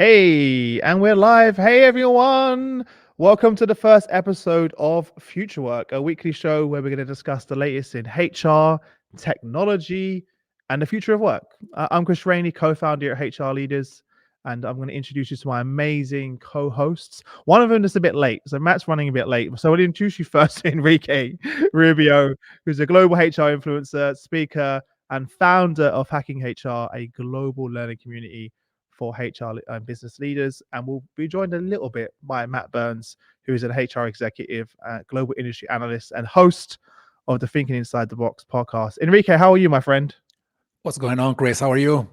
Hey, and we're live. Hey, everyone. Welcome to the first episode of FutureWork, a weekly show where we're going to discuss the latest in HR, technology, and the future of work. I'm Chris Rainey, co-founder at HR Leaders, and I'm going to introduce you to my amazing co-hosts. One of them is a bit late, so Matt's running a bit late. So I'll introduce you first to Enrique Rubio, who's a global HR influencer, speaker, and founder of Hacking HR, a global learning community for HR business leaders. And we'll be joined a little bit by Matt Burns, who is an HR executive, global industry analyst, and host of the Thinking Inside the Box podcast. Enrique, how are you, my friend? What's going on, Chris? How are you?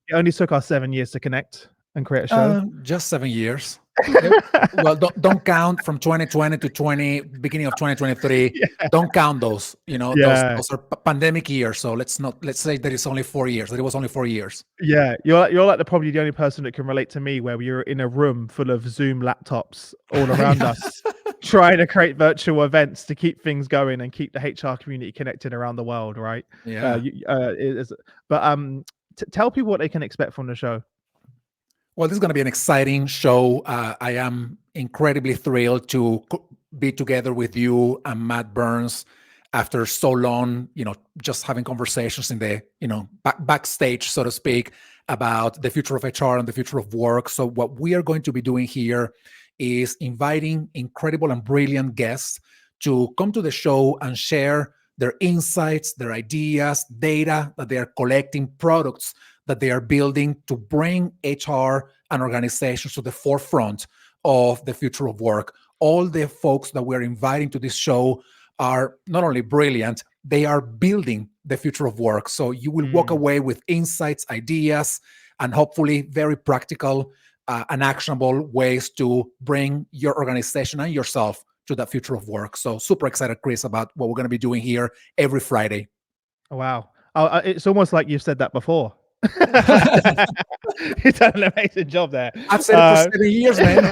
It only took us 7 years to connect and create a show. Just 7 years. Well, don't count from 2020 to beginning of 2023. Yeah. Don't count those. Yeah. Those are pandemic years. So let's say that it's only 4 years. That it was only 4 years. Yeah, you're like probably the only person that can relate to me, where we were in a room full of Zoom laptops all around us, trying to create virtual events to keep things going and keep the HR community connected around the world, right? Yeah. Tell people what they can expect from the show. Well, this is going to be an exciting show. I am incredibly thrilled to be together with you and Matt Burns after so long, just having conversations in the, backstage, so to speak, about the future of HR and the future of work. So what we are going to be doing here is inviting incredible and brilliant guests to come to the show and share their insights, their ideas, data that they are collecting, products that they are building to bring HR and organizations to the forefront of the future of work. All the folks that we're inviting to this show are not only brilliant, they are building the future of work. So you will walk away with insights, ideas, and hopefully very practical and actionable ways to bring your organization and yourself to that future of work. So super excited, Chris, about what we're going to be doing here every Friday. Wow. It's almost like you've said that before. You've done an amazing job there. I've said it for 7 years, man.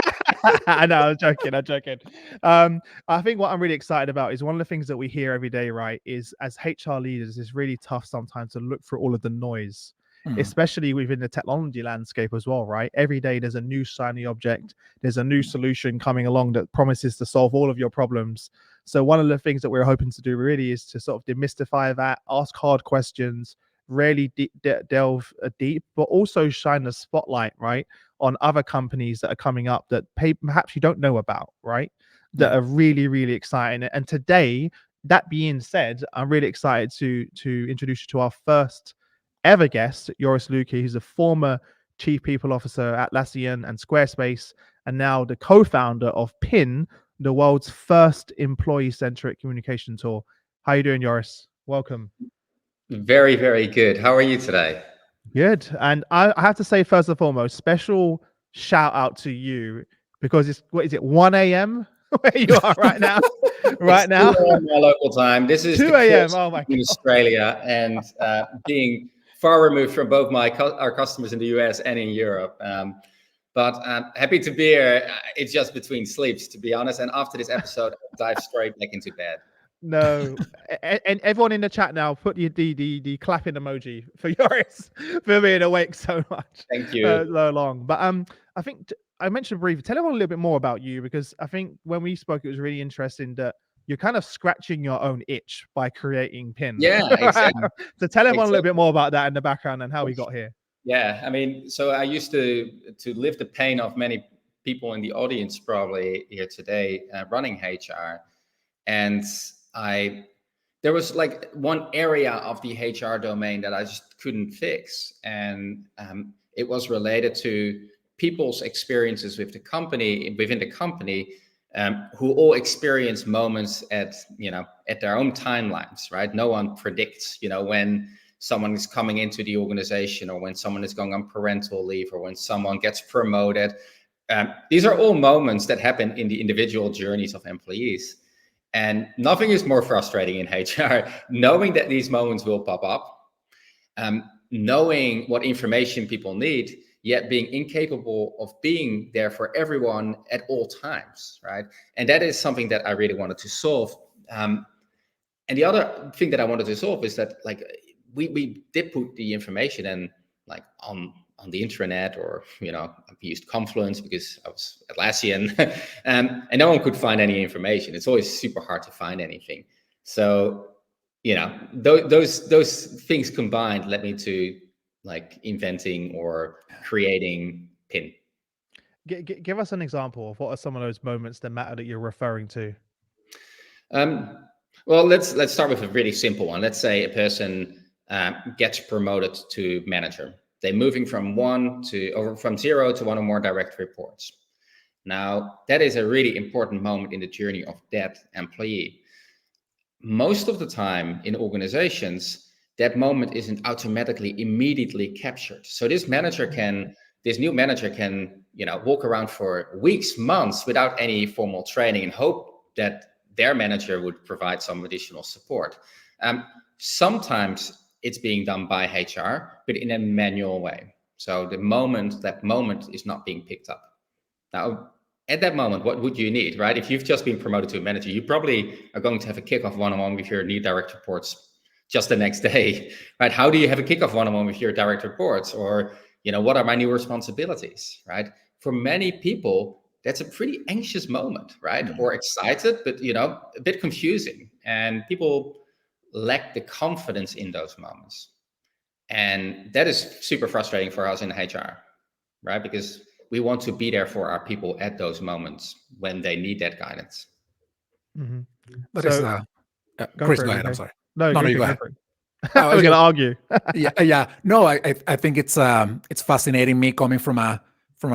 I know, I'm joking. I think what I'm really excited about is one of the things that we hear every day, right, is as HR leaders, it's really tough sometimes to look through all of the noise, especially within the technology landscape as well, right? Every day there's a new shiny object, there's a new solution coming along that promises to solve all of your problems. So one of the things that we're hoping to do really is to sort of demystify that, ask hard questions, really delve deep, but also shine the spotlight, right, on other companies that are coming up that perhaps you don't know about, right, that are really, really exciting. And today, that being said, I'm really excited to introduce you to our first ever guest, Joris Luike, who's a former chief people officer at Atlassian and Squarespace, and now the co-founder of Pin, the world's first employee-centric communication tool. How are you doing, Joris? Welcome. Very, very good. How are you today? Good. And I have to say, first and foremost, special shout out to you, because it's, what is it, 1 a.m. where you are right now? Right now? 2 a.m. my local time. This is 2 a.m. Oh my God. In Australia, and being far removed from both our customers in the US and in Europe. But I'm happy to be here. It's just between sleeps, to be honest. And after this episode, I'll dive straight back into bed. No, and everyone in the chat now, put the clapping emoji for Joris for being awake so much. Thank you. So long. But I think I mentioned briefly. Tell everyone a little bit more about you, because I think when we spoke, it was really interesting that you're kind of scratching your own itch by creating Pin. Yeah, exactly. So tell everyone a little bit more about that in the background and how we got here. Yeah, I mean, so I used to live the pain of many people in the audience probably here today running HR, and there was like one area of the HR domain that I just couldn't fix. And it was related to people's experiences with the company, within the company, who all experience moments at their own timelines, right? No one predicts, when someone is coming into the organization, or when someone is going on parental leave, or when someone gets promoted. These are all moments that happen in the individual journeys of employees. And nothing is more frustrating in HR, knowing that these moments will pop up, knowing what information people need, yet being incapable of being there for everyone at all times, right? And that is something that I really wanted to solve. And the other thing that I wanted to solve is that, like, we did put the information in, like, on on the intranet, or I've used Confluence because I was Atlassian, and no one could find any information. It's always super hard to find anything. So those things combined led me to like inventing or creating Pin. Give us an example of what are some of those moments that matter that you're referring to. Well, let's start with a really simple one. Let's say a person gets promoted to manager. They're moving from 0 to 1 or more direct reports. Now, that is a really important moment in the journey of that employee. Most of the time in organizations, that moment isn't automatically immediately captured. So this new manager can walk around for weeks, months without any formal training and hope that their manager would provide some additional support. Sometimes it's being done by HR, but in a manual way. So that moment is not being picked up. Now, at that moment, what would you need, right? If you've just been promoted to a manager, you probably are going to have a kickoff one-on-one with your new direct reports just the next day, right? How do you have a kickoff one-on-one with your direct reports? Or, what are my new responsibilities, right? For many people, that's a pretty anxious moment, right? Or excited, but, a bit confusing. And people lack the confidence in those moments. And that is super frustrating for us in HR, right? Because we want to be there for our people at those moments when they need that guidance. Mm-hmm. Chris, go ahead. I'm sorry. No, you go ahead. We're going to argue. Yeah. No, I think it's fascinating. Me coming from a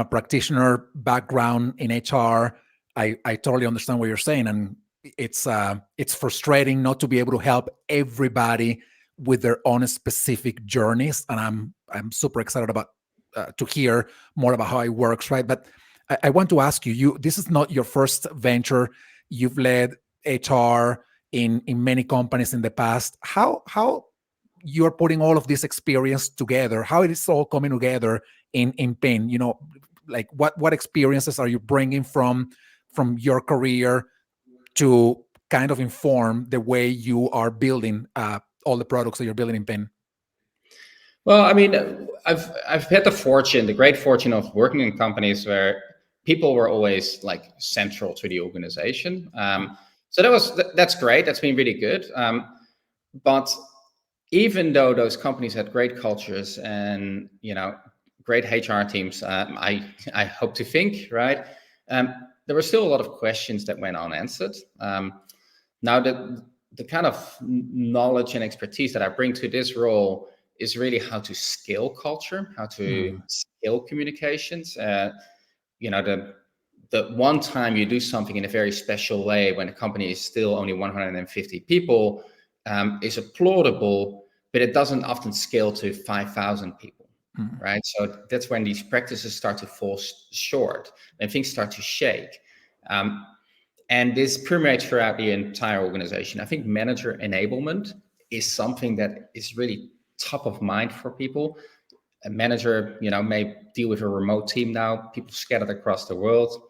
practitioner background in HR, I totally understand what you're saying, and it's frustrating not to be able to help everybody with their own specific journeys. And I'm super excited about to hear more about how it works, right? But I want to ask you, this is not your first venture. You've led HR in many companies in the past. How you're putting all of this experience together, how it is all coming together in Pin? Like what experiences are you bringing from your career to kind of inform the way you are building all the products that you're building in Pin? Well, I mean, I've had the great fortune of working in companies where people were always like central to the organization. So that's great. That's been really good. But even though those companies had great cultures and great HR teams, I hope to think, right, there were still a lot of questions that went unanswered. Now the kind of knowledge and expertise that I bring to this role is really how to scale culture, how to scale communications. The one time you do something in a very special way when a company is still only 150 people is applaudable, but it doesn't often scale to 5,000 people, right? So that's when these practices start to fall short, when things start to shake. And this permeates throughout the entire organization. I think manager enablement is something that is really top of mind for people. A manager, may deal with a remote team now, people scattered across the world.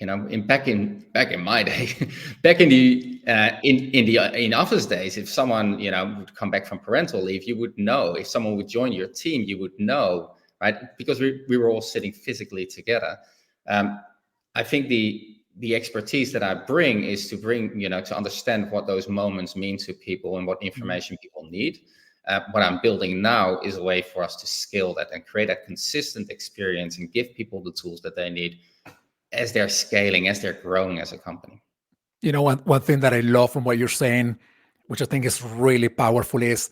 Back in my day, back in the in office days, if someone would come back from parental leave, you would know. If someone would join your team, you would know, right? Because we were all sitting physically together. I think the expertise that I bring is to to understand what those moments mean to people and what information people need. What I'm building now is a way for us to scale that and create a consistent experience and give people the tools that they need as they're scaling, as they're growing as a company. One thing that I love from what you're saying, which I think is really powerful, is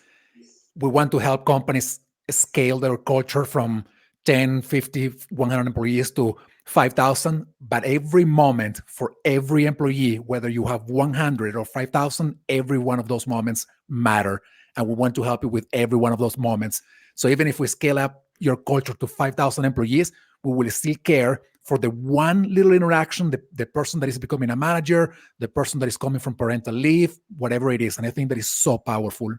we want to help companies scale their culture from 10, 50, 100 employees to 5,000. But every moment for every employee, whether you have 100 or 5,000, every one of those moments matter. And we want to help you with every one of those moments. So even if we scale up your culture to 5,000 employees, we will still care for the one little interaction, the person that is becoming a manager, the person that is coming from parental leave, whatever it is. And I think that is so powerful.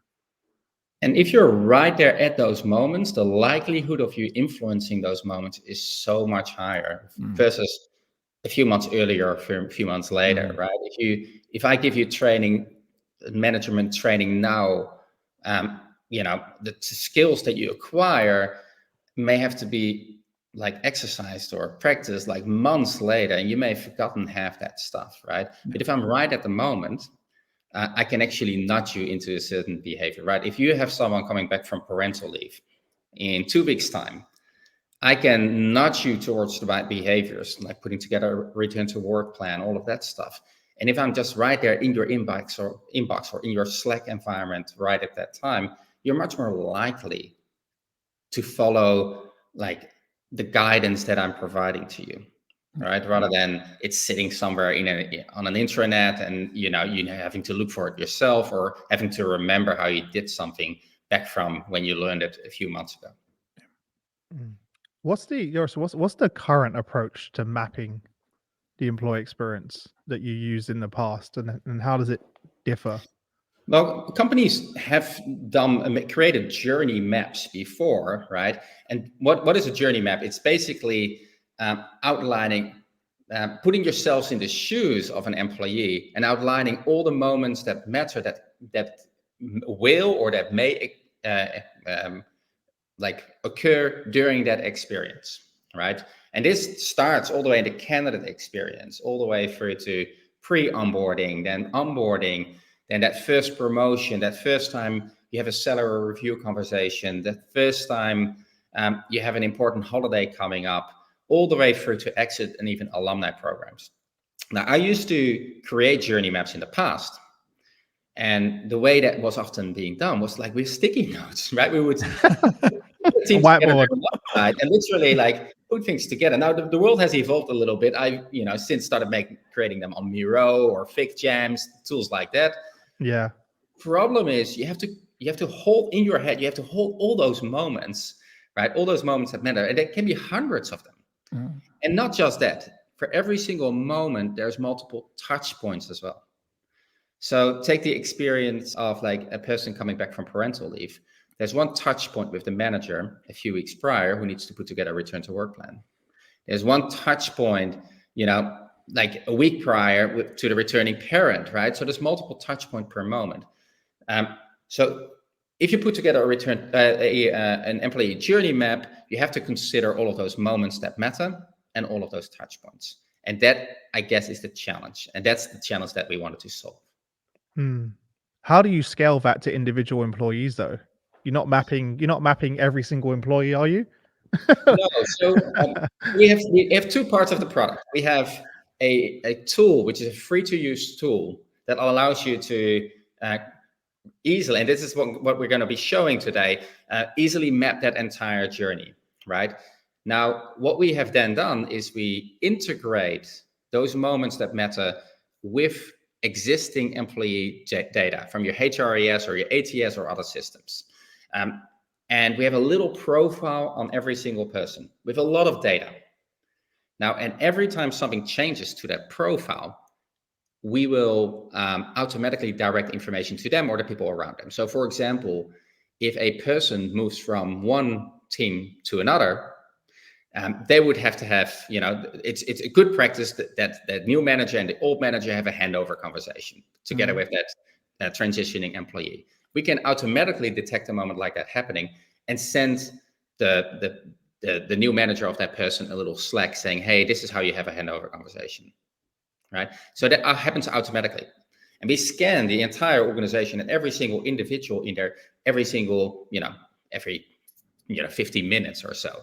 And if you're right there at those moments, the likelihood of you influencing those moments is so much higher versus a few months earlier or a few months later, right? If I give you management training now, the skills that you acquire may have to be like exercised or practiced like months later, and you may have forgotten half that stuff, right? But if I'm right at the moment, I can actually nudge you into a certain behavior, right? If you have someone coming back from parental leave in 2 weeks' time, I can nudge you towards the right behaviors, like putting together a return to work plan, all of that stuff. And if I'm just right there in your inbox or in your Slack environment right at that time, you're much more likely to follow like the guidance that I'm providing to you, right? Rather than it's sitting somewhere on an intranet and you having to look for it yourself or having to remember how you did something back from when you learned it a few months ago. What's the current approach to mapping the employee experience that you used in the past, and how does it differ? Well, companies have created journey maps before, right? And what is a journey map? It's basically outlining, putting yourselves in the shoes of an employee and outlining all the moments that matter, that will or that may like occur during that experience, right? And this starts all the way in the candidate experience, all the way through to pre-onboarding, then onboarding, then that first promotion, that first time you have a salary review conversation, that first time you have an important holiday coming up, all the way through to exit and even alumni programs. Now, I used to create journey maps in the past. And the way that was often being done was like with sticky notes, right? We would whiteboard and literally like put things together. Now the world has evolved a little bit. I since started creating them on Miro or Fig Jams, tools like that. Yeah. Problem is you have to hold in your head. You have to hold all those moments, right? All those moments that matter, and there can be hundreds of them. And not just that. For every single moment, there's multiple touch points as well. So take the experience of like a person coming back from parental leave. There's one touch point with the manager a few weeks prior who needs to put together a return to work plan. There's one touch point, like a week prior to the returning parent, right? So there's multiple touch points per moment. So if you put together an employee journey map, you have to consider all of those moments that matter and all of those touch points. And that, I guess, is the challenge. And that's the challenge that we wanted to solve. How do you scale that to individual employees though? You're not mapping every single employee, are you? No. So we have two parts of the product. We have a tool, which is a free to use tool that allows you to easily, and this is what we're going to be showing today, easily map that entire journey, right? Now, what we have then done is we integrate those moments that matter with existing employee data from your HRIS or your ATS or other systems. And we have a little profile on every single person with a lot of data. Now, and every time something changes to that profile, we will automatically direct information to them or the people around them. So for example, if a person moves from one team to another, they would have to have, it's a good practice that new manager and the old manager have a handover conversation together with that transitioning employee. We can automatically detect a moment like that happening and send the new manager of that person a little Slack saying, hey, this is how you have a handover conversation, right? So that happens automatically. And we scan the entire organization and every single individual in there, every 15 minutes or so.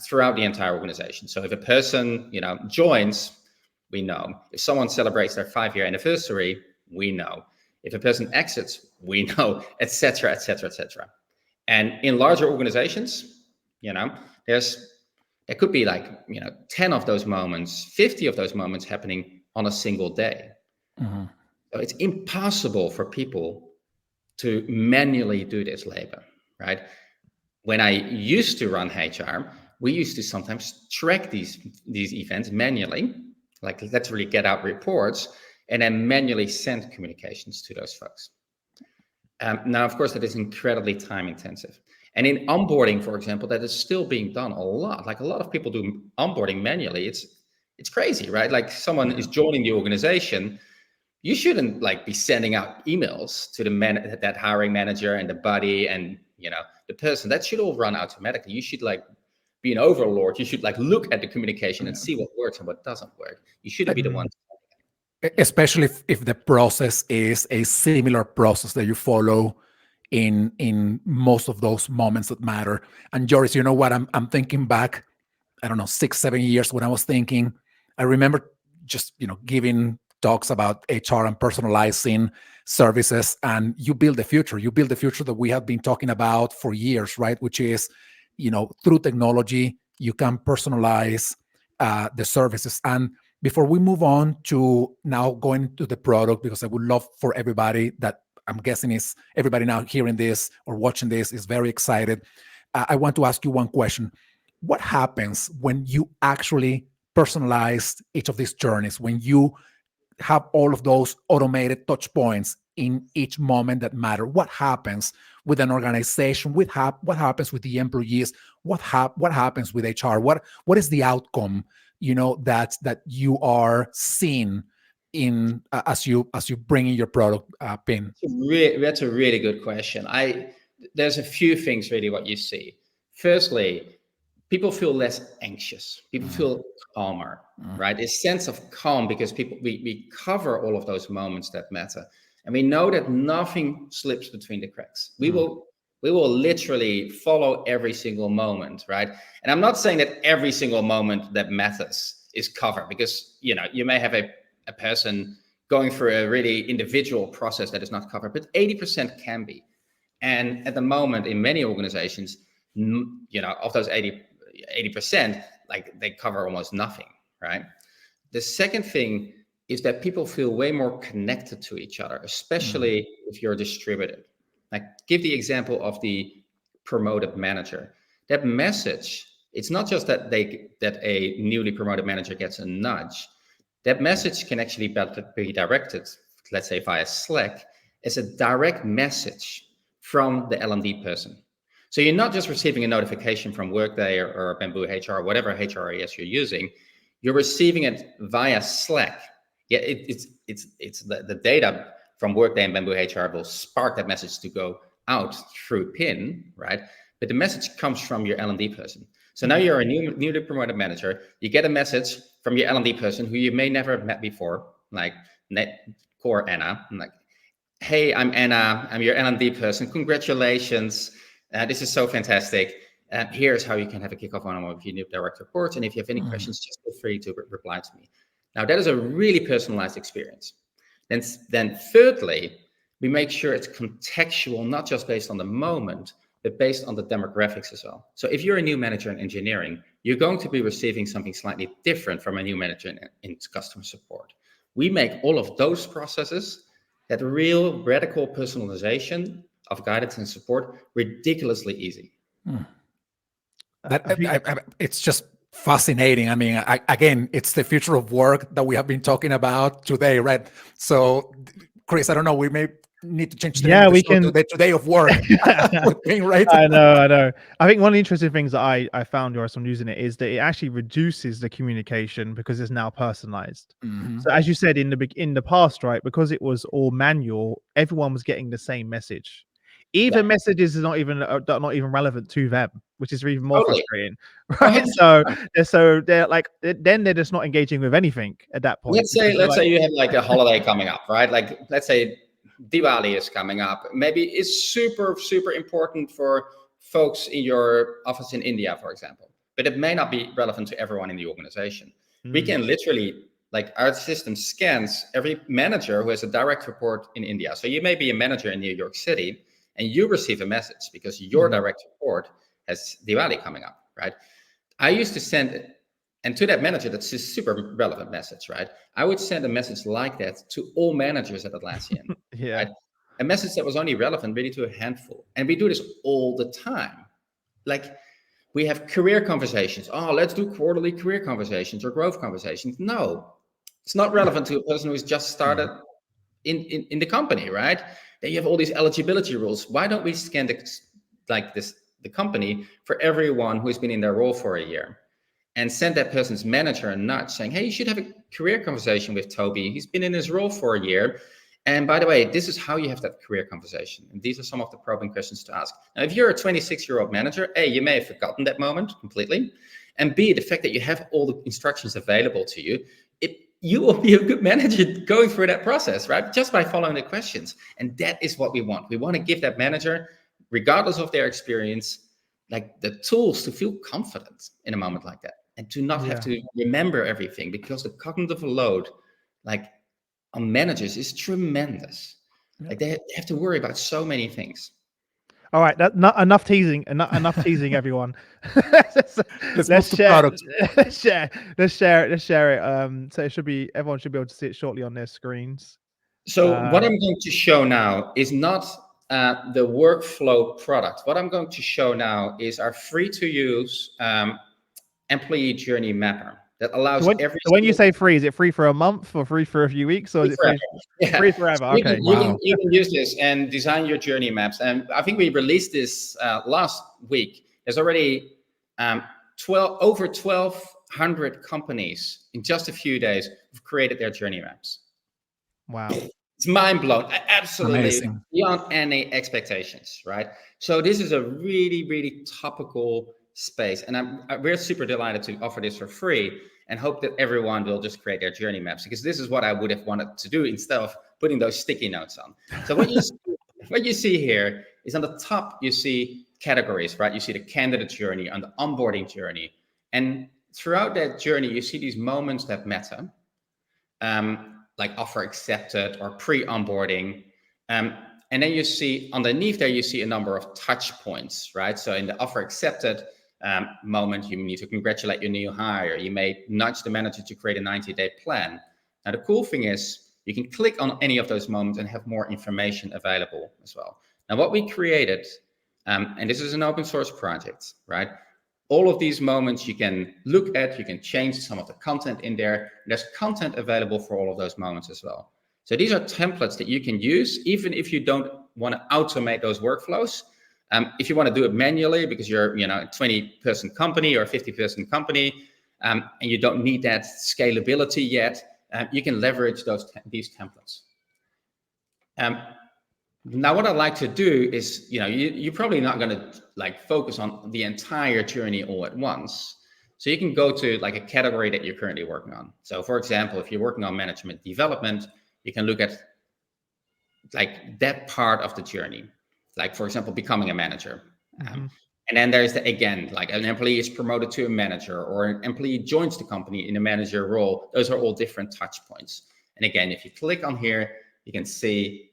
Throughout the entire organization. So if a person, joins, we know. If someone celebrates their 5-year anniversary, we know. If a person exits, we know, et cetera, et cetera, et cetera. And in larger organizations, there could be like, 10 of those moments, 50 of those moments happening on a single day. So it's impossible for people to manually do this labor, right? When I used to run HR, we used to sometimes track these events manually, like literally get out reports and then manually send communications to those folks. Now, of course, that is incredibly time intensive. And in onboarding, for example, that is still being done a lot. Like a lot of people do onboarding manually. It's crazy, right? Like someone is joining the organization, you shouldn't like be sending out emails to that hiring manager and the buddy and the person. That should all run automatically. You should like be an overlord. You should like look at the communication and see what works and what doesn't work. You shouldn't be the one. Especially if the process is a similar process that you follow in most of those moments that matter. And Joris, you know what? I'm thinking back, I don't know, 6-7 years when I was thinking. I remember just giving talks about HR and personalizing services, and you build the future. You build the future that we have been talking about for years, right? Which is, through technology, you can personalize the services. And before we move on to now going to the product, because I would love for everybody that I'm guessing is everybody now hearing this or watching this is very excited. I want to ask you one question. What happens when you actually personalize each of these journeys, when you have all of those automated touch points in each moment that matter? What happens with an organization? What happens with the employees? What happens with HR? What is the outcome, that you are seeing in as you bring in your product pin? That's a really good question. There's a few things really what you see. Firstly, people feel less anxious. People feel calmer, right? A sense of calm, because we cover all of those moments that matter, and we know that nothing slips between the cracks. We will literally follow every single moment, right? And I'm not saying that every single moment that matters is covered, because you may have a person going through a really individual process that is not covered, but 80% can be. And at the moment, in many organizations, of those 80%, like they cover almost nothing, right? The second thing is that people feel way more connected to each other, especially if you're distributed. Like, give the example of the promoted manager. That message, it's not just that a newly promoted manager gets a nudge. That message can actually be directed, let's say via Slack, as a direct message from the L&D person. So you're not just receiving a notification from Workday or Bamboo HR, whatever HRIS you're using. You're receiving it via Slack. Yeah, it's the data from Workday and Bamboo HR will spark that message to go out through PIN, right? But the message comes from your L&D person. So now you're a newly promoted manager. You get a message from your L&D person who you may never have met before, like Core Anna. I'm like, hey, I'm Anna. I'm your L&D person. Congratulations. This is so fantastic. Here's how you can have a kickoff one-on-one with your new direct reports. And if you have any questions, just feel free to reply to me. Now, that is a really personalized experience. Then thirdly, we make sure it's contextual, not just based on the moment, but based on the demographics as well. So if you're a new manager in engineering, you're going to be receiving something slightly different from a new manager in customer support. We make all of those processes, that real radical personalization of guidance and support, ridiculously easy. It's just fascinating. I mean, again, it's the future of work that we have been talking about today, right? So, Chris, I don't know, we may need to change the name of the show to Today of Work. Right? I know. I think one of the interesting things that I found, Joris, from using it, is that it actually reduces the communication because it's now personalized. So as you said in the past, right, because it was all manual, everyone was getting the same message. Even messages is not even relevant to them, which is even more frustrating, right? So they're like, then they're just not engaging with anything at that point. Let's say you have like a holiday coming up, right? Like, let's say Diwali is coming up. Maybe it's super, super important for folks in your office in India, for example, but it may not be relevant to everyone in the organization. We can literally, like, our system scans every manager who has a direct report in India. So you may be a manager in New York City, and you receive a message because your direct report has Diwali coming up, right? I used to send, and to that manager, that's a super relevant message, right? I would send a message like that to all managers at Atlassian. Right? A message that was only relevant really to a handful. And we do this all the time. Like, we have career conversations. Oh, let's do quarterly career conversations or growth conversations. No, it's not relevant to a person who's just started in the company, right? Then you have all these eligibility rules. Why don't we scan the company for everyone who's been in their role for a year? and send that person's manager a nudge saying, hey, you should have a career conversation with Toby. He's been in his role for a year. And by the way, this is how you have that career conversation. And these are some of the probing questions to ask. Now, if you're a 26-year-old manager, A, you may have forgotten that moment completely. And B, the fact that you have all the instructions available to you, you will be a good manager going through that process, right? Just by following the questions. And that is what we want. We want to give that manager, regardless of their experience, like the tools to feel confident in a moment like that, and to not have to remember everything, because the cognitive load, like on managers, is tremendous. Like they have to worry about so many things. All right, not enough teasing. Enough teasing, everyone. Let's share. Let's share it. So everyone should be able to see it shortly on their screens. So what I'm going to show now is not the workflow product. What I'm going to show now is our free-to-use employee journey mapper that allows when you say free, is it free for a month or free for a few weeks, or is it free, free forever? Okay. You can use this and design your journey maps. And I think we released this last week. There's already over 1,200 companies in just a few days who've created their journey maps. Wow. It's mind blown. Absolutely amazing. Beyond any expectations, right? So this is a really, really topical space, and we're super delighted to offer this for free and hope that everyone will just create their journey maps, because this is what I would have wanted to do instead of putting those sticky notes on. So what you see here is on the top, you see categories, right? You see the candidate journey and the onboarding journey. And throughout that journey, you see these moments that matter, like offer accepted or pre-onboarding. And then you see underneath there, you see a number of touch points, right? So in the offer accepted moment, you need to congratulate your new hire. You may nudge the manager to create a 90-day plan. Now, the cool thing is you can click on any of those moments and have more information available as well. Now, what we created, and this is an open source project, right? All of these moments you can look at, you can change some of the content in there. There's content available for all of those moments as well. So these are templates that you can use, even if you don't want to automate those workflows. If you want to do it manually because you're, a 20-person company or a 50-person company, and you don't need that scalability yet, you can leverage these templates. Now, what I'd like to do is, you're probably not going to focus on the entire journey all at once. So you can go to a category that you're currently working on. So for example, if you're working on management development, you can look at that part of the journey. Like, for example, becoming a manager. And then there's again, an employee is promoted to a manager, or an employee joins the company in a manager role. Those are all different touch points. And again, if you click on here, you can see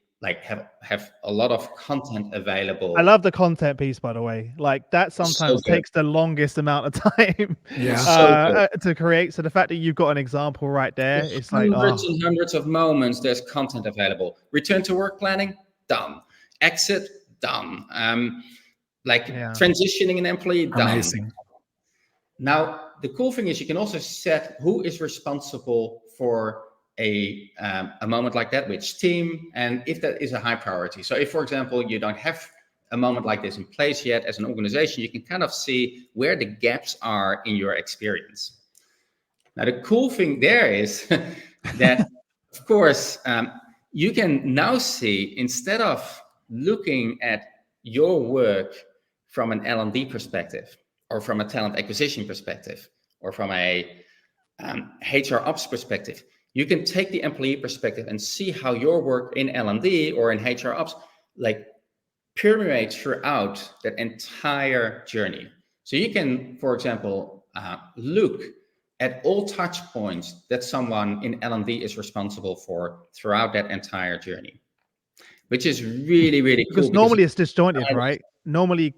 have a lot of content available. I love the content piece, by the way. That sometimes takes the longest amount of time to create. So the fact that you've got an example right there, it's hundreds and hundreds of moments. There's content available. Return to work planning, done. Exit, done. Transitioning an employee, done. Amazing. Now, the cool thing is you can also set who is responsible for a moment like that, which team, and if that is a high priority. So if, for example, you don't have a moment like this in place yet as an organization, you can kind of see where the gaps are in your experience. Now, the cool thing there is that, of course, you can now see, instead of looking at your work from an L&D perspective, or from a talent acquisition perspective, or from a HR ops perspective, you can take the employee perspective and see how your work in L&D or in HR ops permeates throughout that entire journey. So you can, for example, look at all touch points that someone in L&D is responsible for throughout that entire journey, which is really, really cool. Because normally it's disjointed, right? Normally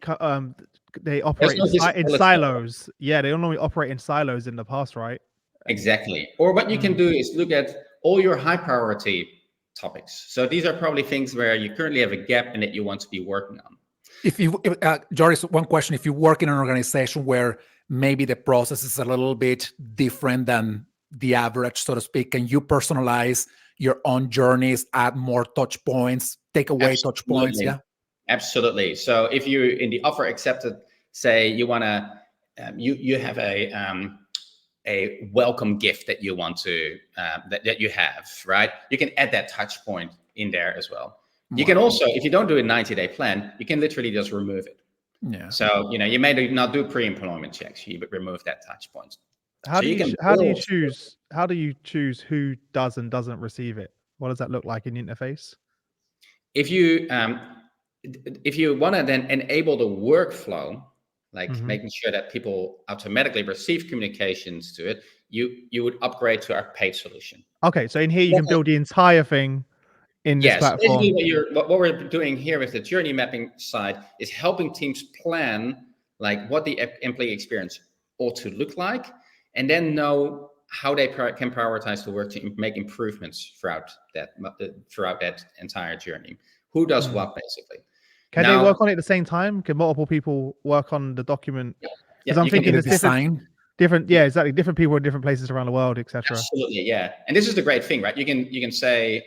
they operate in silos. Yeah, they normally operate in silos in the past, right? Exactly. Or what you can do is look at all your high priority topics. So these are probably things where you currently have a gap and that you want to be working on. Joris, one question: if you work in an organization where maybe the process is a little bit different than the average, so to speak, can you personalize your own journeys, add more touch points, take away touch points? Yeah, absolutely. So if you in the offer accepted, say you want to, you have a a welcome gift that you want to that you have, right? You can add that touch point in there as well. You can also, if you don't do a 90-day plan, you can literally just remove it. Yeah. So you may not do pre-employment checks. You remove that touch point. How do you choose who does and doesn't receive it? What does that look like in the interface? If you want to then enable the workflow, like making sure that people automatically receive communications to it, you would upgrade to our paid solution. Okay, so in here you can build the entire thing in this platform. Basically what we're doing here with the journey mapping side is helping teams plan like what the employee experience ought to look like, and then know how they can prioritize the work to make improvements throughout that entire journey. Who does what, basically. Can they work on it at the same time? Can multiple people work on the document? Because I'm thinking it's different. Yeah, exactly. Different people in different places around the world, etc. Absolutely, yeah. And this is the great thing, right? You can say,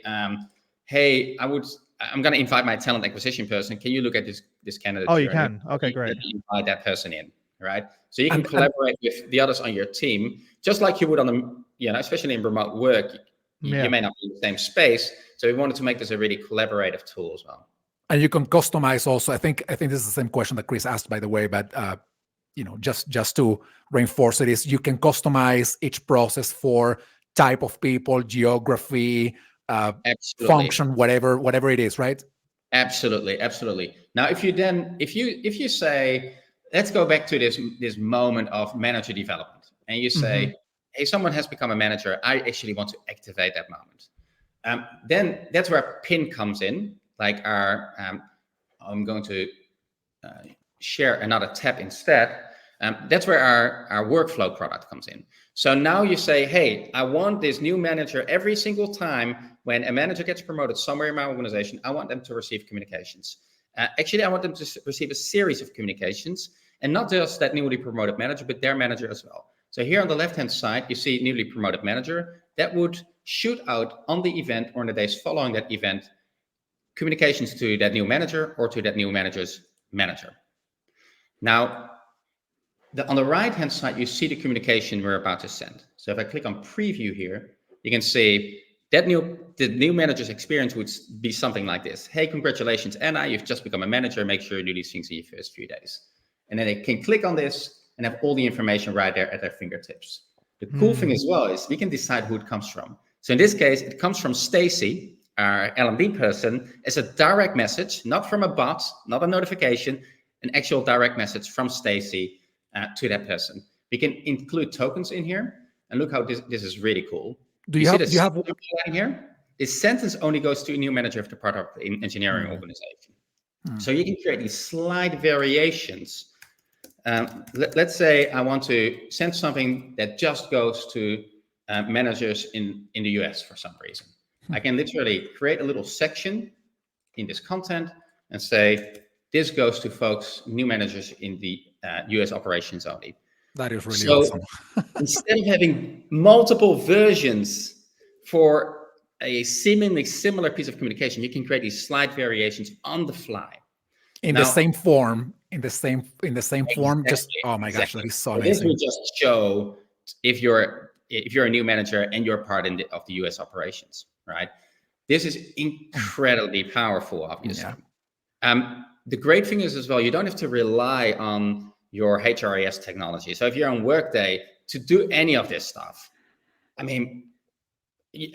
hey, I'm going to invite my talent acquisition person. Can you look at this candidate? Oh, you can. Okay, great. Invite that person in, right? So you can collaborate with the others on your team, just like you would on especially in remote work. You may not be in the same space. So we wanted to make this a really collaborative tool as well. And you can customize also. I think this is the same question that Chris asked, by the way, but just to reinforce it, is you can customize each process for type of people, geography, function, whatever it is, right? Absolutely. Now, if you say, let's go back to this moment of manager development, and you say, hey, someone has become a manager. I actually want to activate that moment. Then that's where PIN comes in. Like I'm going to share another tab instead. That's where our workflow product comes in. So now you say, hey, I want this new manager every single time when a manager gets promoted somewhere in my organization, I want them to receive communications. Actually, I want them to receive a series of communications, and not just that newly promoted manager, but their manager as well. So here on the left-hand side, you see newly promoted manager. That would shoot out on the event or in the days following that event, communications to that new manager or to that new manager's manager. Now, on the right-hand side, you see the communication we're about to send. So if I click on preview here, you can see that the new manager's experience would be something like this. Hey, congratulations, Anna, you've just become a manager. Make sure you do these things in your first few days. And then they can click on this and have all the information right there at their fingertips. The cool thing as well is we can decide who it comes from. So in this case, it comes from Stacy, our L&D person, as a direct message, not from a bot, not a notification, an actual direct message from Stacy to that person. We can include tokens in here, and look how this is really cool. Do you have line here? This sentence only goes to a new manager of the part of the engineering organization. So you can create these slide variations. Let's say I want to send something that just goes to managers in the US for some reason. I can literally create a little section in this content and say, this goes to folks, new managers in the US operations only. That is really awesome. Instead of having multiple versions for a seemingly similar piece of communication, you can create these slide variations on the fly. In the same form, form. Just, oh my gosh, that is so amazing. This will just show if you're a new manager and you're part of the US operations, right? This is incredibly powerful, obviously. Yeah. The great thing is as well, you don't have to rely on your HRIS technology. So if you're on Workday to do any of this stuff, I mean, I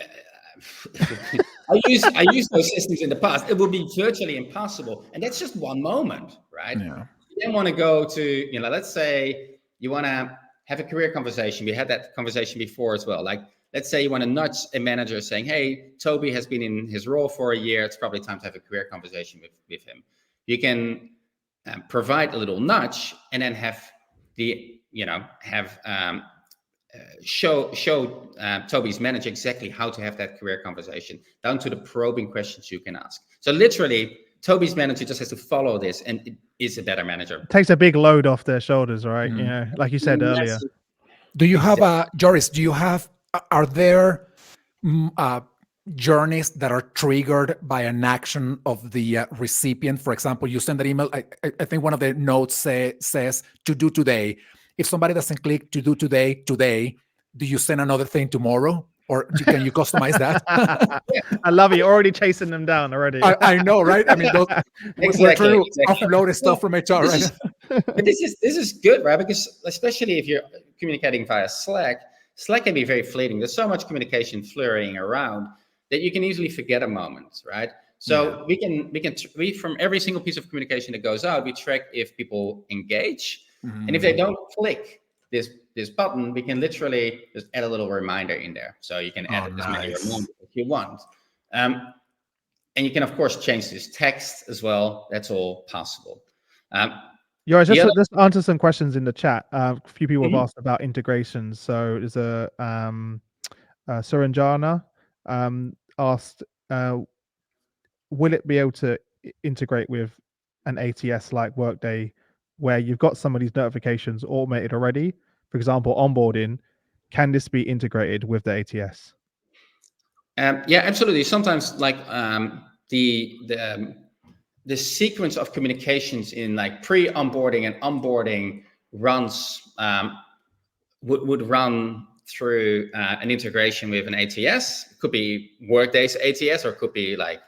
used those systems in the past. It would be virtually impossible. And that's just one moment, right? Yeah. You then want to go to, let's say you want to have a career conversation. We had that conversation before as well. Like, let's say you want to nudge a manager saying, hey, Toby has been in his role for a year. It's probably time to have a career conversation with him. You can provide a little nudge and then have show Toby's manager exactly how to have that career conversation, down to the probing questions you can ask. So literally, Toby's manager just has to follow this, and it is a better manager. It takes a big load off their shoulders, right? Like you said earlier. Do you have Joris? Are there journeys that are triggered by an action of the recipient? For example, you send an email. I think one of the notes says to do today. If somebody doesn't click to do today, do you send another thing tomorrow? Or can you customize that? I love it. You're already chasing them down already. I know, right? I mean, we're trying to offload stuff from HR, right? But this is good, right? Because especially if you're communicating via Slack can be very fleeting. There's so much communication flurrying around that you can easily forget a moment, right? So we from every single piece of communication that goes out, we track if people engage, and if they don't click this button, we can literally just add a little reminder in there. So you can add as many reminders if you want. And you can, of course, change this text as well. That's all possible. Joris, just answer some questions in the chat. A few people have asked about integrations. So there's a Suranjana asked, will it be able to integrate with an ATS like Workday, where you've got some of these notifications automated already? For example, onboarding, can this be integrated with the ATS? Yeah, absolutely. Sometimes like the sequence of communications in like pre-onboarding and onboarding runs would run through an integration with an ATS. It could be Workday's ATS, or it could be like,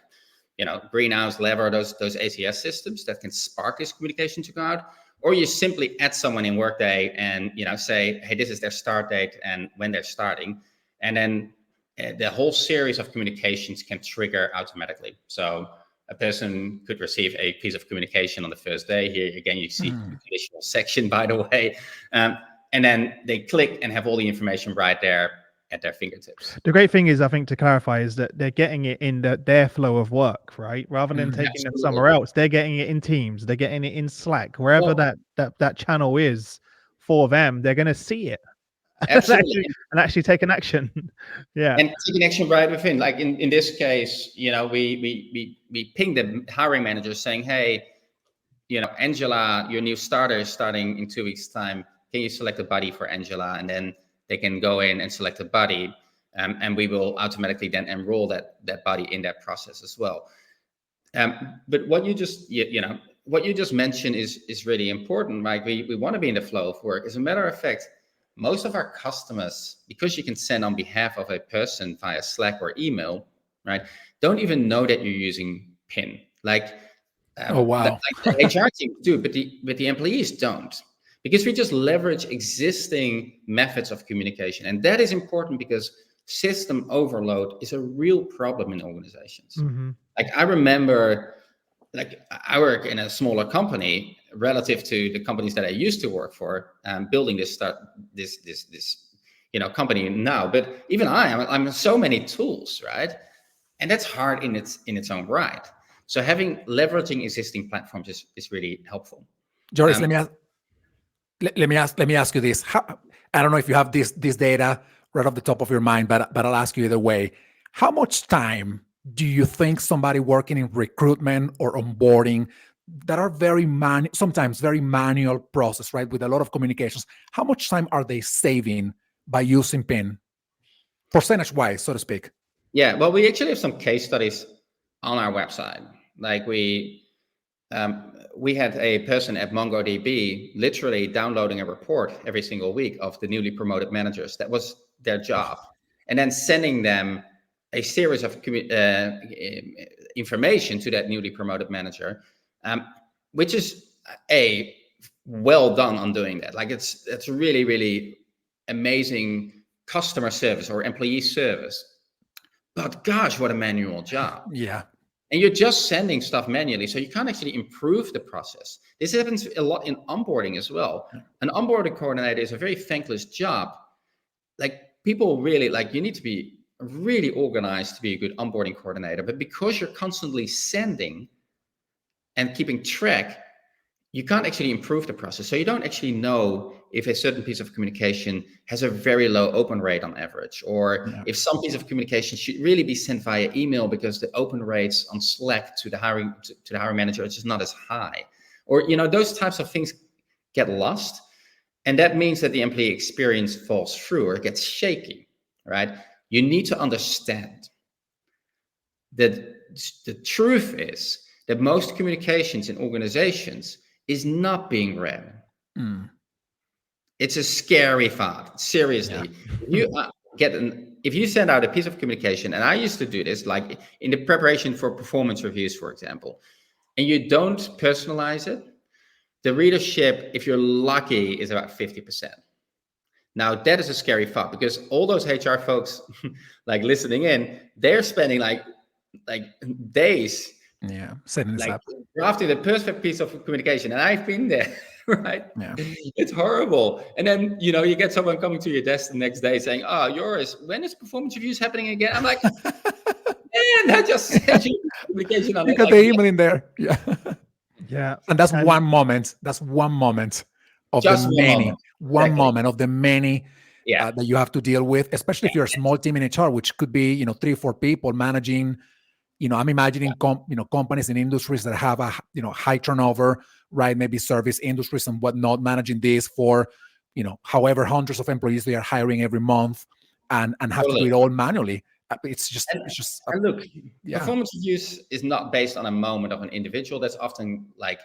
Greenhouse, Lever, those ATS systems that can spark this communication to go out. Or you simply add someone in Workday and say, hey, this is their start date and when they're starting, and then the whole series of communications can trigger automatically. So a person could receive a piece of communication on the first day. Here again, you see the conditional section, by the way, and then they click and have all the information right there at their fingertips. The great thing is, I think, to clarify, is that they're getting it in their flow of work, right? Rather than taking them somewhere else, they're getting it in Teams, they're getting it in Slack, wherever that channel is for them. They're going to see it. Absolutely. and actually take an action. Yeah. And take an action right within. Like in this case, we ping the hiring manager saying, hey, Angela, your new starter is starting in 2 weeks' time. Can you select a buddy for Angela? And then they can go in and select a buddy, and we will automatically then enroll that buddy in that process as well. But what you just what you just mentioned is really important, right? We want to be in the flow of work. As a matter of fact, most of our customers, because you can send on behalf of a person via Slack or email, right, don't even know that you're using PIN. Like, oh wow, like the HR teams do, but the employees don't, because we just leverage existing methods of communication, and that is important because system overload is a real problem in organizations. Like I remember, like I work in a smaller company relative to the companies that I used to work for, building this company now. But even I'm so many tools, right? And that's hard in its own right. So leveraging existing platforms is really helpful. Joris, let me ask you this. I don't know if you have this data right off the top of your mind, but I'll ask you either way. How much time do you think somebody working in recruitment or onboarding, that are sometimes very manual process, right, with a lot of communications, how much time are they saving by using PIN, percentage-wise, so to speak? Yeah, well, we actually have some case studies on our website. Like we had a person at MongoDB literally downloading a report every single week of the newly promoted managers. That was their job. And then sending them a series of information to that newly promoted manager, which is well done on doing that. Like it's really, really amazing customer service or employee service. But gosh, what a manual job. Yeah. And you're just sending stuff manually, so you can't actually improve the process. This happens a lot in onboarding as well. An onboarding coordinator is a very thankless job. Like people really, you need to be really organized to be a good onboarding coordinator. But because you're constantly sending and keeping track, you can't actually improve the process. So you don't actually know if a certain piece of communication has a very low open rate on average, or if some piece of communication should really be sent via email because the open rates on Slack to the hiring manager is just not as high, or those types of things get lost, and that means that the employee experience falls through or gets shaky, right? You need to understand that the truth is that most communications in organizations is not being read. It's a scary thought. Seriously, if you send out a piece of communication, and I used to do this, like in the preparation for performance reviews, for example, and you don't personalize it, the readership, if you're lucky, is about 50%. Now that is a scary thought, because all those HR folks like listening in, they're spending like days setting this up, drafting the perfect piece of communication, and I've been there. Right? Yeah. It's horrible. And then, you get someone coming to your desk the next day saying, "Oh, Joris, when is performance reviews happening again?" I'm like, man, I just sent you communication on you it. got the email in there. Yeah. And that's one moment. That's one moment of Just the many. One Exactly. moment of the many that you have to deal with, especially if you're a small team in HR, which could be 3 or 4 people managing. I'm imagining companies in industries that have a high turnover, right? Maybe service industries and whatnot, managing this for however hundreds of employees they are hiring every month, and have to do it all manually. It's just and look, performance reviews is not based on a moment of an individual. That's often like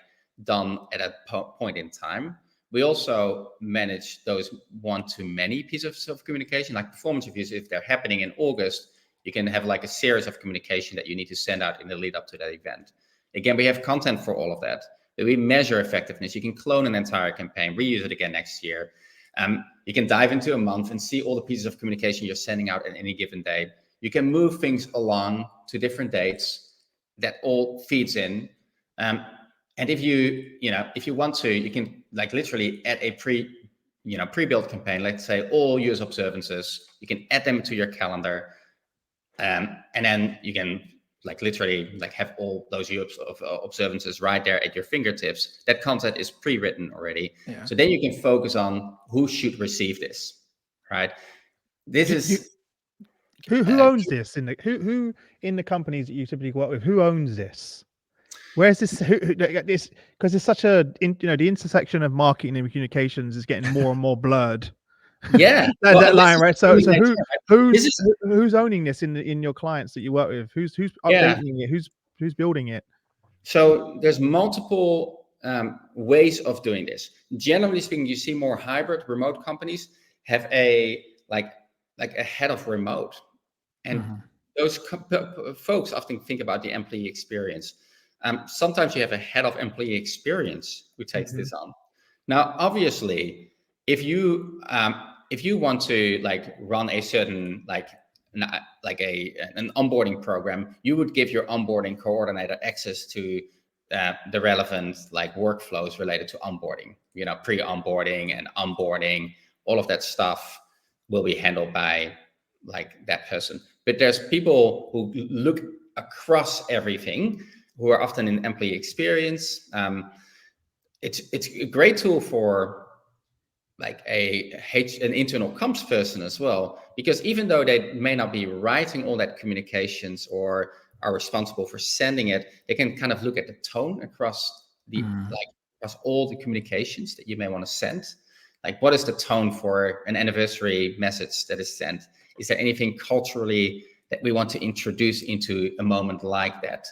done at a point in time. We also manage those one-to-many pieces of communication, like performance reviews. If they're happening in August, you can have like a series of communication that you need to send out in the lead up to that event. Again, we have content for all of that. We measure effectiveness. You can clone an entire campaign, reuse it again next year. You can dive into a month and see all the pieces of communication you're sending out at any given day. You can move things along to different dates. That all feeds in. And if you want to, you can like literally add a pre-built campaign. Let's say all US observances. You can add them to your calendar. And then you can like literally like have all those observances right there at your fingertips. That content is pre-written already. Yeah. So then you can focus on who should receive this, right? This is who owns this who in the companies that you typically work with, who owns this? Where's this? This, because it's such a the intersection of marketing and communications is getting more and more blurred. Yeah, that line, right? So who's owning this in your clients that you work with? Who's updating it? Who's building it? So there's multiple ways of doing this. Generally speaking, you see more hybrid remote companies have a like a head of remote, and those folks often think about the employee experience. Sometimes you have a head of employee experience who takes this on. Now, obviously, if you want to like run a certain an onboarding program, you would give your onboarding coordinator access to the relevant like workflows related to onboarding. Pre-onboarding and onboarding, all of that stuff will be handled by like that person. But there's people who look across everything, who are often in employee experience. It's a great tool for like an internal comms person as well, because even though they may not be writing all that communications or are responsible for sending it, they can kind of look at the tone across the across all the communications that you may want to send. Like, what is the tone for an anniversary message that is sent? Is there anything culturally that we want to introduce into a moment like that?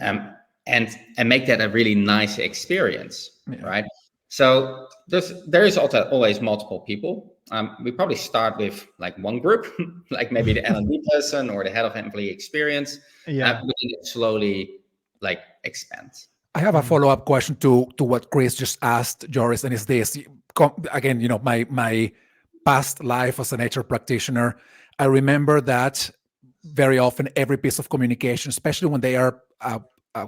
And make that a really nice experience, right? So there is also always multiple people. We probably start with like one group, like maybe the L&D person or the head of employee experience. We can slowly like expand. I have a follow-up question to what Chris just asked, Joris, and it's this. Again, my past life as an HR practitioner, I remember that very often every piece of communication, especially when they are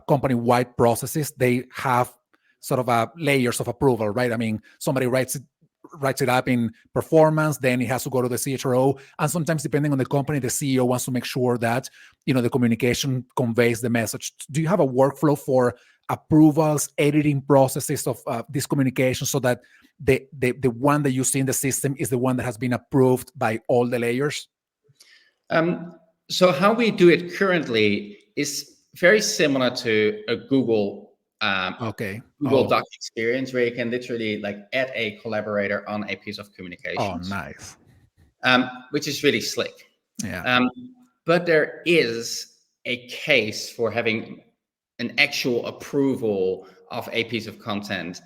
company-wide processes, they have sort of layers of approval, right? I mean, somebody writes it up in performance, then it has to go to the CHRO, and sometimes depending on the company, the CEO wants to make sure that the communication conveys the message. Do you have a workflow for approvals, editing processes of this communication, so that the one that you see in the system is the one that has been approved by all the layers? So how we do it currently is very similar to a Google Doc experience, where you can literally like add a collaborator on a piece of communication. Oh, nice. Which is really slick. Yeah. But there is a case for having an actual approval of a piece of content,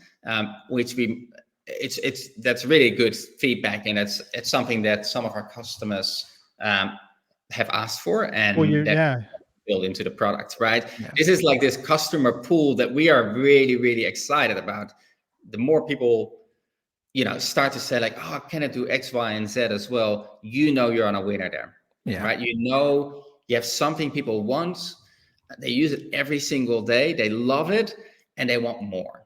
which we that's really good feedback, and it's something that some of our customers have asked for, and that build into the product, right? This is like this customer pool that we are really, really excited about. The more people, start to say like, oh, can I do X, Y, and Z as well? You're on a winner there, right? You have something people want. They use it every single day. They love it, and they want more.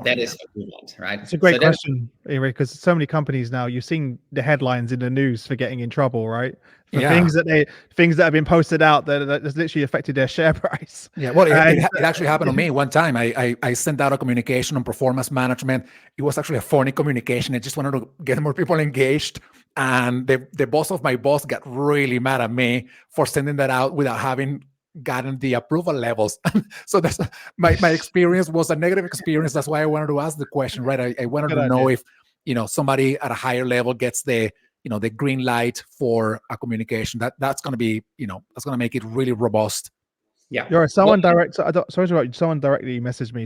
That is what we want, right? It's a great question, Eric, because so many companies now, you're seeing the headlines in the news for getting in trouble, right? For things that have been posted out that has literally affected their share price. Yeah, well, it actually happened to me one time. I sent out a communication on performance management. It was actually a funny communication. I just wanted to get more people engaged. And the boss of my boss got really mad at me for sending that out without having gotten the approval levels. So that's my experience was a negative experience. That's why I wanted to ask the question, right? I wanted to know if somebody at a higher level gets the the green light for a communication. That's going to be that's going to make it really robust. Yeah. Someone directly messaged me.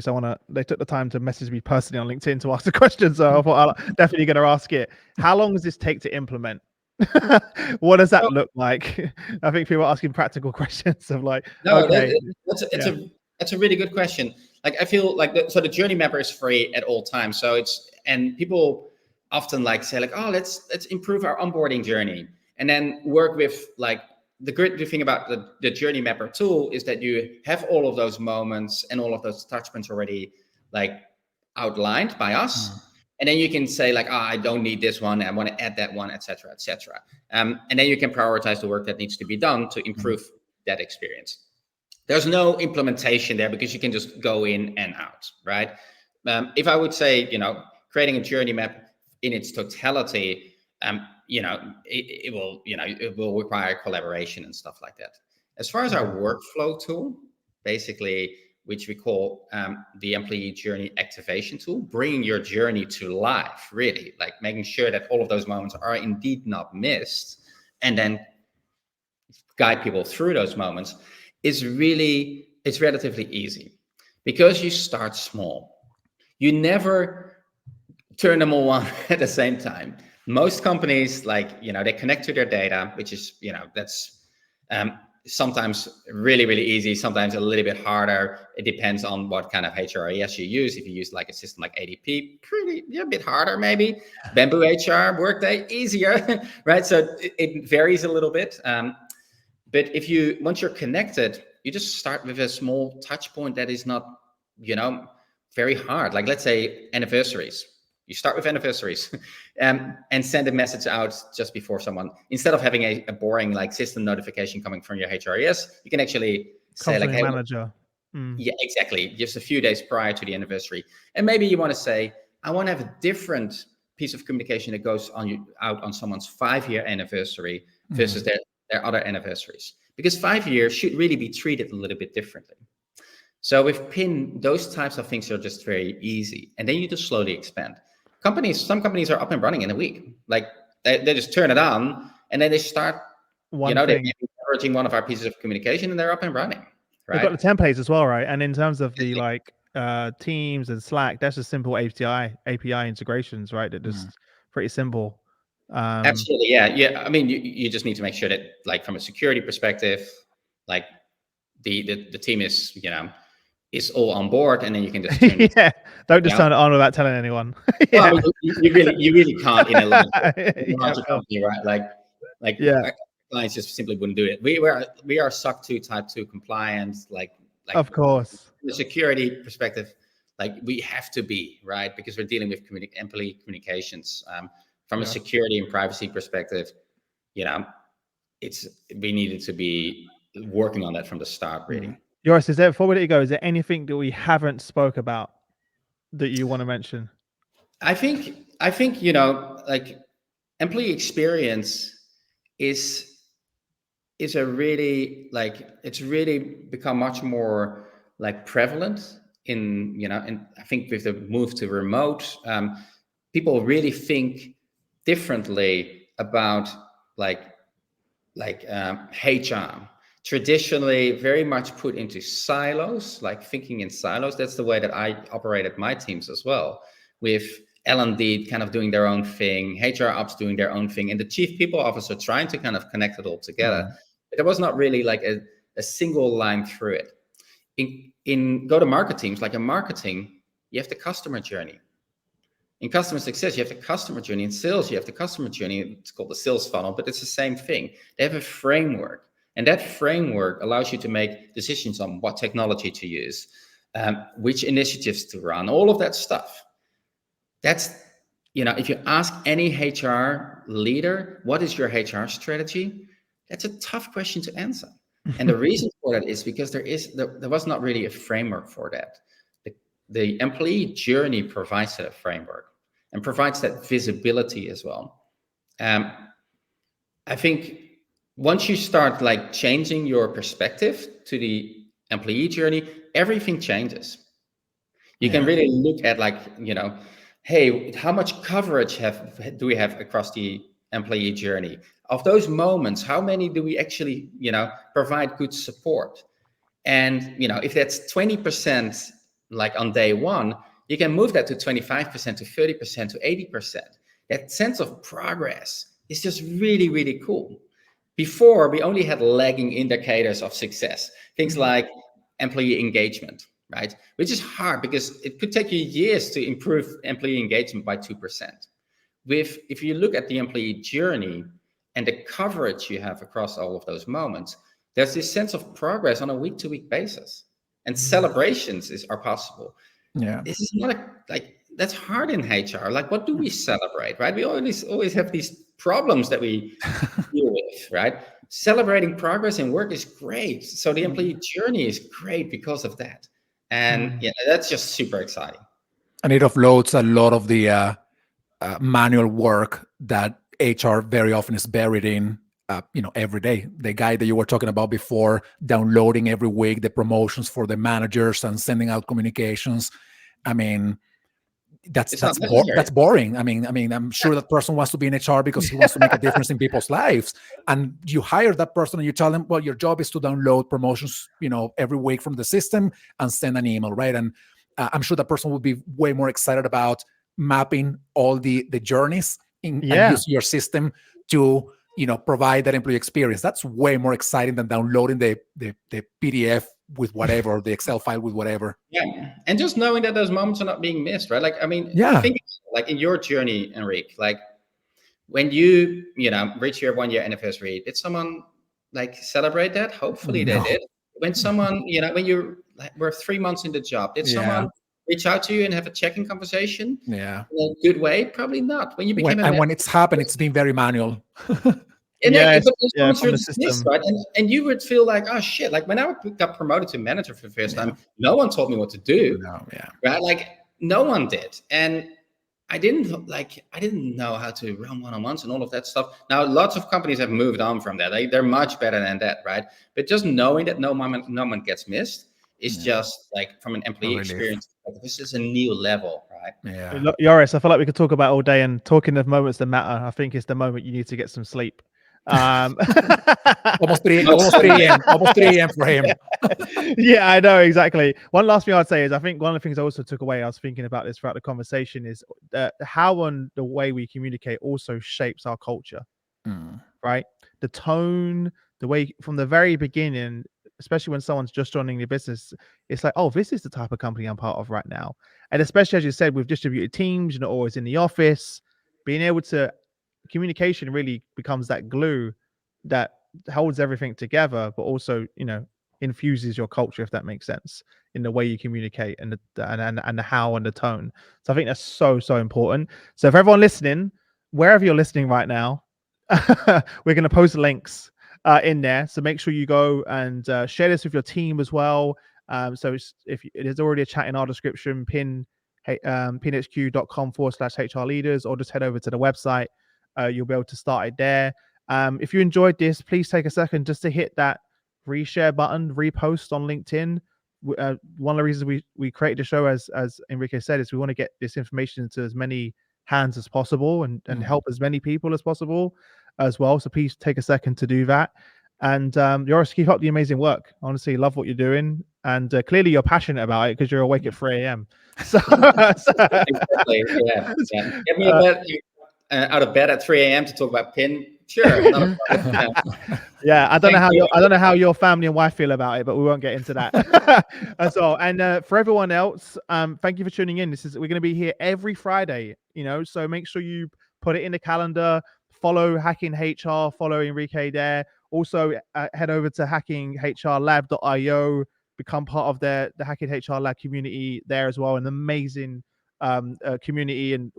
They took the time to message me personally on LinkedIn to ask the question. So I thought I'm definitely going to ask it. How long does this take to implement? What does that look like? I think people are asking practical questions of like, that's a really good question. Like, I feel like the journey mapper is free at all times. So and people often like say like, oh, let's improve our onboarding journey, and then work with like the great thing about the journey mapper tool is that you have all of those moments and all of those touch points already like outlined by us. And then you can say like, I don't need this one. I want to add that one, et cetera, et cetera. And then you can prioritize the work that needs to be done to improve that experience. There's no implementation there because you can just go in and out, right? If I would say, creating a journey map in its totality, it will require collaboration and stuff like that. As far as our workflow tool, basically, which we call the employee journey activation tool, bringing your journey to life, really, like making sure that all of those moments are indeed not missed, and then guide people through those moments, it's relatively easy because you start small. You never turn them all on at the same time. Most companies, like, they connect to their data, which is, that's sometimes really, really easy, sometimes a little bit harder. It depends on what kind of HRIS you use. If you use like a system like ADP, a bit harder maybe. Bamboo HR, Workday, easier, right? So it varies a little bit. But once you're connected, you just start with a small touch point that is not, very hard. Like, let's say anniversaries. You start with anniversaries and send a message out just before someone, instead of having a boring like system notification coming from your HRIS, you can actually say like, hey, manager. Yeah, exactly. Just a few days prior to the anniversary. And maybe you want to say, I want to have a different piece of communication that goes out on someone's 5-year anniversary versus their other anniversaries, because 5 years should really be treated a little bit differently. So with PIN, those types of things are just very easy. And then you just slowly expand. Some companies are up and running in a week. Like they just turn it on and then they start, they're leveraging one of our pieces of communication and they're up and running. Right? They've got the templates as well, right? And in terms of the like Teams and Slack, that's just simple API integrations, right? That just pretty simple. Absolutely, yeah. I mean, you just need to make sure that, like, from a security perspective, like the team is, is all on board, and then you can just turn don't just turn it on without telling anyone. Well, you really can't in a larger company, right? Like clients just simply wouldn't do it. We are SOC 2 Type 2 compliant, like of course. From a security perspective, like we have to be, right, because we're dealing with employee communications. From a security and privacy perspective, we needed to be working on that from the start, really. Joris, before we let you go, is there anything that we haven't spoke about that you want to mention? I think like employee experience is a really, like, it's really become much more like prevalent in, and I think with the move to remote, people really think differently about HR. Traditionally very much put into silos, like thinking in silos. That's the way that I operated my teams as well, with L&D kind of doing their own thing, HR ops doing their own thing, and the chief people officer trying to kind of connect it all together. But there was not really like a single line through it. In go-to-market teams, like in marketing, you have the customer journey. In customer success, you have the customer journey. In sales, you have the customer journey. It's called the sales funnel, but it's the same thing. They have a framework, and that framework allows you to make decisions on what technology to use, which initiatives to run, all of that stuff. That's, if you ask any HR leader, what is your HR strategy? That's a tough question to answer. And the reason for that is because there was not really a framework for that. The employee journey provides that framework and provides that visibility as well. I think once you start like changing your perspective to the employee journey, everything changes. You can really look at like, hey, how much coverage do we have across the employee journey? Of those moments, how many do we actually, provide good support? And, if that's 20%, like on day one, you can move that to 25%, to 30%, to 80%. That sense of progress is just really, really cool. Before, we only had lagging indicators of success, things like employee engagement, right? Which is hard because it could take you years to improve employee engagement by 2%. If you look at the employee journey and the coverage you have across all of those moments, there's this sense of progress on a week-to-week basis, and celebrations are possible. This is not that's hard in HR. Like, what do we celebrate, right? We always have these problems that we deal with, right? Celebrating progress in work is great. So the employee journey is great because of that. And that's just super exciting. And it offloads a lot of the manual work that HR very often is buried in, every day. The guy that you were talking about before, downloading every week the promotions for the managers and sending out communications. I mean, that's boring. I mean, I'm sure that person wants to be in HR because he wants to make a difference in people's lives. And you hire that person and you tell them, well, your job is to download promotions, every week from the system and send an email, right? And I'm sure that person would be way more excited about mapping all the journeys and use your system to provide that employee experience. That's way more exciting than downloading the PDF with whatever, or the Excel file with whatever. Yeah, and just knowing that those moments are not being missed, right? Like, I mean, think like in your journey, Enrique, like when you reach your 1 year anniversary, did someone like celebrate that? Hopefully they did. When someone, when you were 3 months in the job, did someone reach out to you and have a check-in conversation? In a good way? Probably not. When you became when it's happened, it's been very manual. From the system, right? And you would feel like, oh shit! Like when I got promoted to manager for the first time, no one told me what to do. Right? Like no one did, and I didn't know how to run one-on-ones and all of that stuff. Now, lots of companies have moved on from that. They're much better than that, right? But just knowing that no moment gets missed is just like from an employee experience. This is a new level, right? Yeah. Joris, I feel like we could talk about all day, and talking of moments that matter, I think it's the moment you need to get some sleep. Almost 3 a.m. for him. Yeah, I know, exactly. One last thing I'd say is I think one of the things I also took away, I was thinking about this throughout the conversation, is how and the way we communicate also shapes our culture, right? The tone, the way from the very beginning, especially when someone's just joining the business, it's like, oh, this is the type of company I'm part of right now. And especially, as you said, with distributed teams, you're not always in the office, being able to communication really becomes that glue that holds everything together, but also, infuses your culture, if that makes sense, in the way you communicate and the how and the tone. So I think that's so important. So for everyone listening, wherever you're listening right now, we're going to post links in there. So make sure you go and share this with your team as well. So if there's already a chat in our description, pinhq.com/HR leaders, or just head over to the website. You'll be able to start it there. If you enjoyed this, please take a second just to hit that reshare button, repost on LinkedIn. One of the reasons we created the show, as Enrique said, is we want to get this information into as many hands as possible and help as many people as possible as well. So please take a second to do that. And Joris, keep up the amazing work. Honestly, love what you're doing. and clearly you're passionate about it because you're awake at 3 a.m. So, Exactly. Yeah. Get me out of bed at 3 a.m. to talk about pin. Sure. Not a problem. Yeah, I don't know how your family and wife feel about it, but we won't get into that. That's all. And for everyone else, thank you for tuning in. We're going to be here every Friday, so make sure you put it in the calendar. Follow Hacking HR, follow Enrique there. Also, head over to hackinghrlab.io, become part of the Hacking HR Lab community there as well. An amazing community, and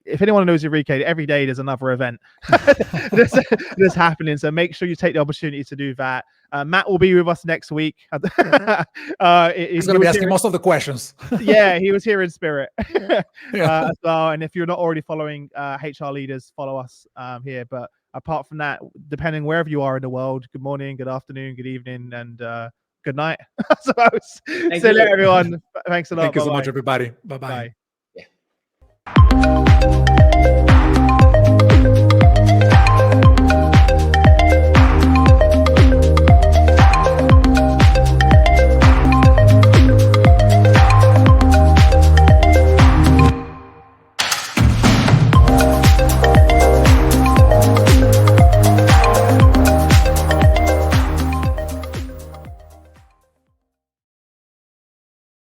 if anyone knows Enrique, every day there's another event that's happening, so make sure you take the opportunity to do that. Matt will be with us next week. He's going to be asking most of the questions. Yeah, he was here in spirit. As well. And if you're not already following HR leaders, follow us here. But apart from that, depending wherever you are in the world, good morning, good afternoon, good evening, and good night, I suppose. See you later, everyone. Thanks a lot. Thank you so much, everybody. Bye-bye. Bye.